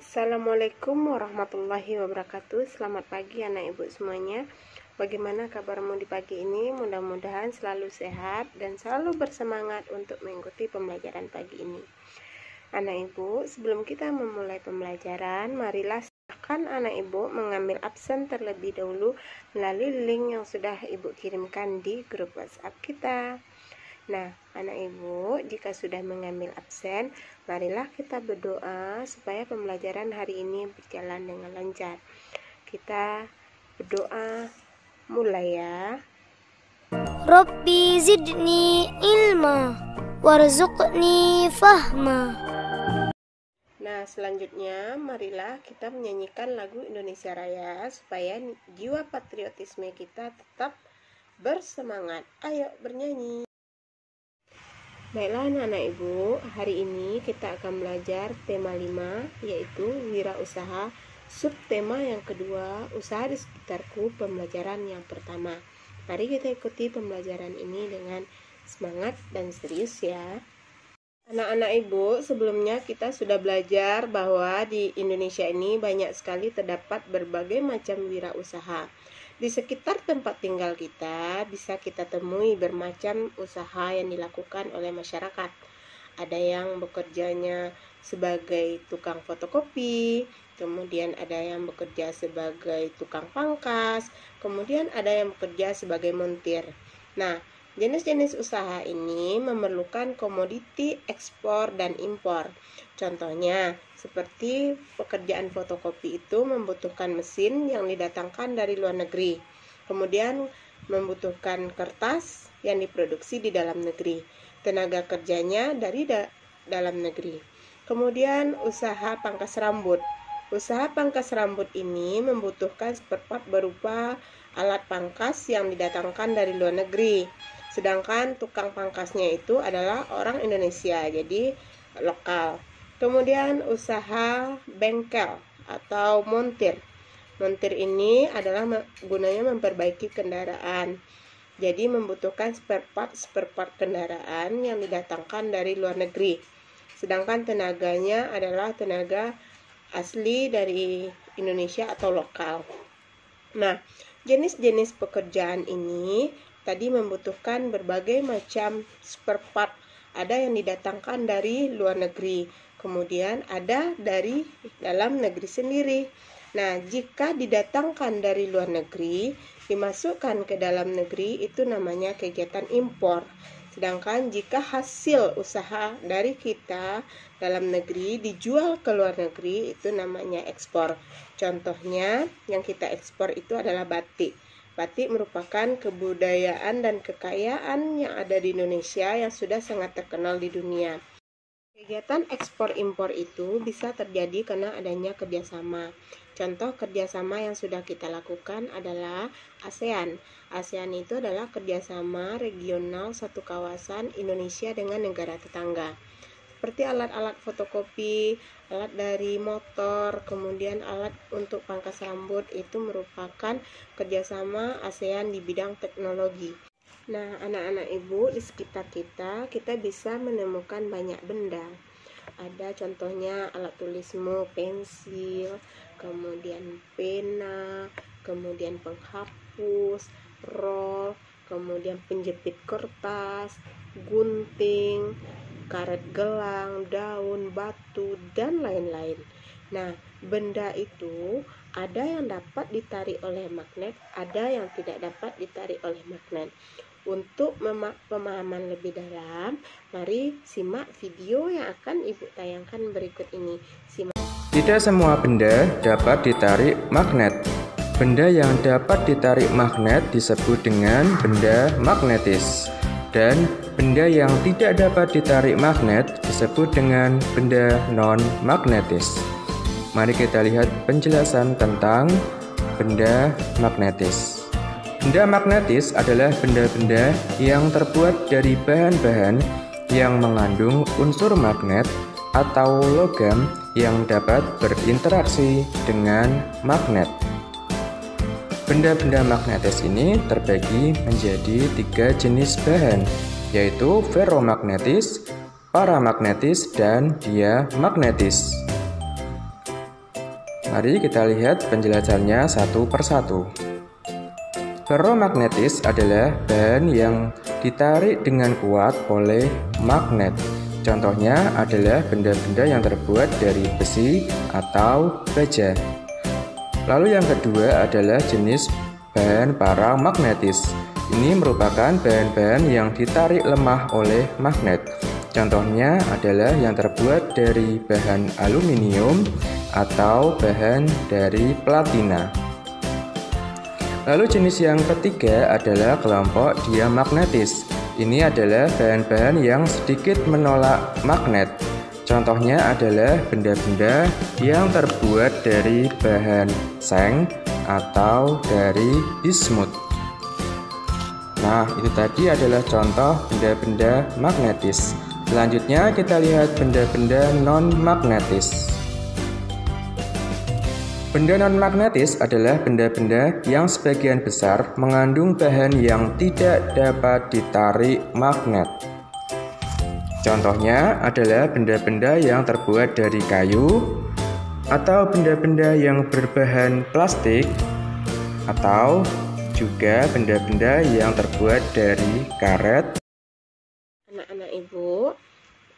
Assalamualaikum warahmatullahi wabarakatuh. Selamat pagi anak ibu semuanya. Bagaimana kabarmu di pagi ini? Mudah-mudahan selalu sehat dan selalu bersemangat untuk mengikuti pembelajaran pagi ini. Anak ibu, sebelum kita memulai pembelajaran, marilah silakan anak ibu mengambil absen terlebih dahulu melalui link yang sudah ibu kirimkan di grup WhatsApp kita. Nah, anak ibu, jika sudah mengambil absen, marilah kita berdoa supaya pembelajaran hari ini berjalan dengan lancar. Kita berdoa, mulai ya. Rabbi zidni ilma warzuqni fahma. Nah, selanjutnya marilah kita menyanyikan lagu Indonesia Raya supaya jiwa patriotisme kita tetap bersemangat. Ayo bernyanyi. Baiklah anak-anak ibu, hari ini kita akan belajar tema 5 yaitu wirausaha. Subtema yang kedua, usaha di sekitarku, pembelajaran yang pertama. Mari kita ikuti pembelajaran ini dengan semangat dan serius ya. Anak-anak ibu, sebelumnya kita sudah belajar bahwa di Indonesia ini banyak sekali terdapat berbagai macam wirausaha. Di sekitar tempat tinggal kita bisa kita temui bermacam usaha yang dilakukan oleh masyarakat. Ada yang bekerjanya sebagai tukang fotokopi, kemudian ada yang bekerja sebagai tukang pangkas, kemudian ada yang bekerja sebagai montir. Nah, jenis-jenis usaha ini memerlukan komoditi ekspor dan impor. Contohnya, seperti pekerjaan fotokopi itu membutuhkan mesin yang didatangkan dari luar negeri. Kemudian membutuhkan kertas yang diproduksi di dalam negeri. Tenaga kerjanya dari dalam negeri. Kemudian usaha pangkas rambut. Usaha pangkas rambut ini membutuhkan spare part berupa alat pangkas yang didatangkan dari luar negeri. Sedangkan tukang pangkasnya itu adalah orang Indonesia, jadi lokal. Kemudian usaha bengkel atau montir. Montir ini adalah gunanya memperbaiki kendaraan. Jadi membutuhkan spare part kendaraan yang didatangkan dari luar negeri. Sedangkan tenaganya adalah tenaga asli dari Indonesia atau lokal. Nah, jenis-jenis pekerjaan ini tadi membutuhkan berbagai macam spare part. Ada yang didatangkan dari luar negeri, kemudian ada dari dalam negeri sendiri. Nah, jika didatangkan dari luar negeri, dimasukkan ke dalam negeri, itu namanya kegiatan impor. Sedangkan jika hasil usaha dari kita dalam negeri dijual ke luar negeri, itu namanya ekspor. Contohnya, yang kita ekspor itu adalah batik. Batik merupakan kebudayaan dan kekayaan yang ada di Indonesia yang sudah sangat terkenal di dunia. Kegiatan ekspor impor itu bisa terjadi karena adanya kerjasama. Contoh kerjasama yang sudah kita lakukan adalah ASEAN. ASEAN itu adalah kerjasama regional satu kawasan Indonesia dengan negara tetangga. Seperti alat-alat fotokopi, alat dari motor, kemudian alat untuk pangkas rambut itu merupakan kerjasama ASEAN di bidang teknologi. Nah, anak-anak ibu, di sekitar kita bisa menemukan banyak benda. Ada contohnya alat tulismu, pensil, kemudian pena, kemudian penghapus, roll, kemudian penjepit kertas, gunting, karet gelang, daun, batu, dan lain-lain. Nah, benda itu ada yang dapat ditarik oleh magnet, ada yang tidak dapat ditarik oleh magnet. Untuk pemahaman lebih dalam, mari simak video yang akan ibu tayangkan berikut ini. Tidak semua benda dapat ditarik magnet. Benda yang dapat ditarik magnet disebut dengan benda magnetis. Dan benda yang tidak dapat ditarik magnet disebut dengan benda non-magnetis. Mari kita lihat penjelasan tentang benda magnetis. Benda magnetis adalah benda-benda yang terbuat dari bahan-bahan yang mengandung unsur magnet atau logam yang dapat berinteraksi dengan magnet. Benda-benda magnetis ini terbagi menjadi 3 jenis bahan, yaitu ferromagnetis, paramagnetis, dan diamagnetis. Mari kita lihat penjelasannya satu persatu. Ferromagnetis adalah bahan yang ditarik dengan kuat oleh magnet. Contohnya adalah benda-benda yang terbuat dari besi atau baja. Lalu yang kedua adalah jenis bahan paramagnetis. Ini merupakan bahan-bahan yang ditarik lemah oleh magnet. Contohnya adalah yang terbuat dari bahan aluminium atau bahan dari platina. Lalu jenis yang ketiga adalah kelompok diamagnetis. Ini adalah bahan-bahan yang sedikit menolak magnet. Contohnya adalah benda-benda yang terbuat dari bahan seng atau dari bismut. Nah, itu tadi adalah contoh benda-benda magnetis. Selanjutnya kita lihat benda-benda non-magnetis. Benda non-magnetis adalah benda-benda yang sebagian besar mengandung bahan yang tidak dapat ditarik magnet. Contohnya adalah benda-benda yang terbuat dari kayu, atau benda-benda yang berbahan plastik, atau juga benda-benda yang terbuat dari karet. Anak-anak ibu,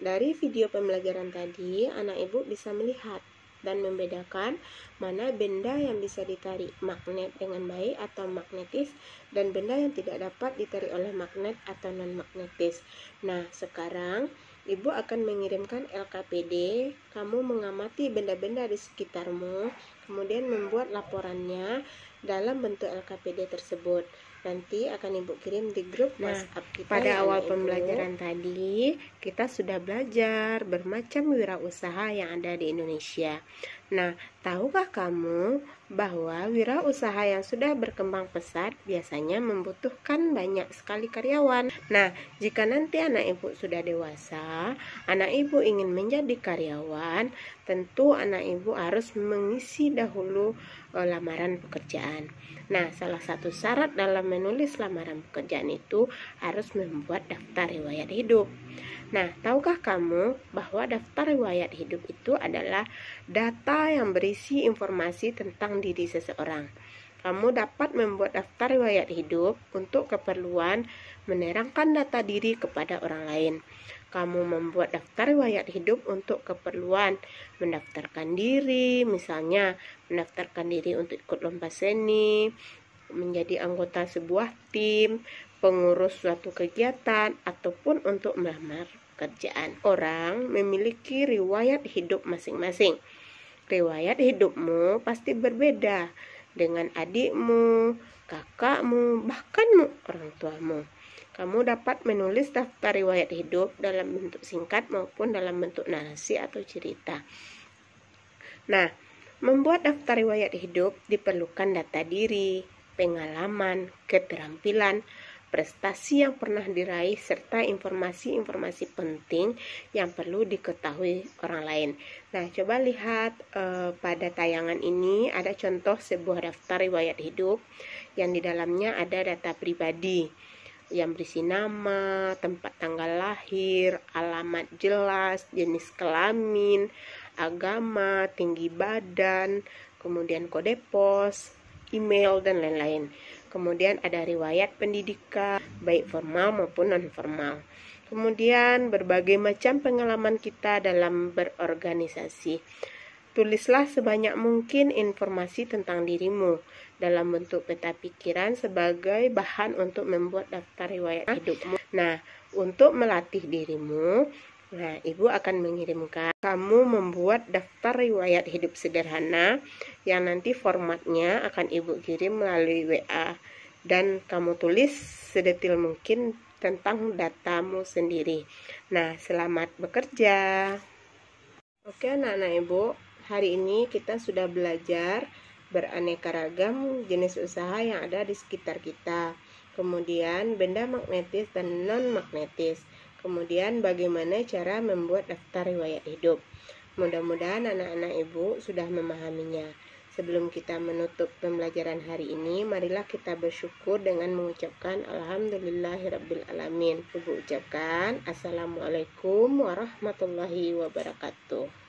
dari video pembelajaran tadi, anak ibu bisa melihat dan membedakan mana benda yang bisa ditarik magnet dengan baik atau magnetis dan benda yang tidak dapat ditarik oleh magnet atau non-magnetis. Nah, sekarang ibu akan mengirimkan LKPD, kamu mengamati benda-benda di sekitarmu, kemudian membuat laporannya dalam bentuk LKPD tersebut. Nanti akan ibu kirim di grup WhatsApp kita. Pada awal pembelajaran tadi, kita sudah belajar bermacam wirausaha yang ada di Indonesia. Nah, tahukah kamu bahwa wirausaha yang sudah berkembang pesat biasanya membutuhkan banyak sekali karyawan? Nah, jika nanti anak ibu sudah dewasa, anak ibu ingin menjadi karyawan, tentu anak ibu harus mengisi dahulu lamaran pekerjaan. Nah, salah satu syarat dalam menulis lamaran pekerjaan itu harus membuat daftar riwayat hidup. Nah, tahukah kamu bahwa daftar riwayat hidup itu adalah data yang berisi informasi tentang diri seseorang. Kamu dapat membuat daftar riwayat hidup untuk keperluan menerangkan data diri kepada orang lain. Kamu membuat daftar riwayat hidup untuk keperluan mendaftarkan diri, misalnya mendaftarkan diri untuk ikut lomba seni, menjadi anggota sebuah tim, pengurus suatu kegiatan, ataupun untuk melamar pekerjaan. Orang memiliki riwayat hidup masing-masing. Riwayat hidupmu pasti berbeda dengan adikmu, kakakmu, bahkan orang tuamu. Kamu dapat menulis daftar riwayat hidup dalam bentuk singkat maupun dalam bentuk narasi atau cerita. Nah, membuat daftar riwayat hidup diperlukan data diri, pengalaman, keterampilan, prestasi yang pernah diraih, serta informasi-informasi penting yang perlu diketahui orang lain. Nah, coba lihat pada tayangan ini ada contoh sebuah daftar riwayat hidup yang di dalamnya ada data pribadi yang berisi nama, tempat tanggal lahir, alamat jelas, jenis kelamin, agama, tinggi badan, kemudian kode pos, email, dan lain-lain. Kemudian ada riwayat pendidikan, baik formal maupun non-formal. Kemudian berbagai macam pengalaman kita dalam berorganisasi. Tulislah sebanyak mungkin informasi tentang dirimu dalam bentuk peta pikiran sebagai bahan untuk membuat daftar riwayat hidupmu. Nah, untuk melatih dirimu, ibu akan mengirimkan kamu membuat daftar riwayat hidup sederhana yang nanti formatnya akan ibu kirim melalui WA, dan kamu tulis sedetil mungkin tentang datamu sendiri. Nah, selamat bekerja. Oke, anak-anak ibu, hari ini kita sudah belajar beraneka ragam jenis usaha yang ada di sekitar kita. Kemudian benda magnetis dan non-magnetis. Kemudian bagaimana cara membuat daftar riwayat hidup. Mudah-mudahan anak-anak ibu sudah memahaminya. Sebelum kita menutup pembelajaran hari ini, marilah kita bersyukur dengan mengucapkan Alhamdulillahirabbil alamin. Ibu ucapkan Assalamualaikum warahmatullahi wabarakatuh.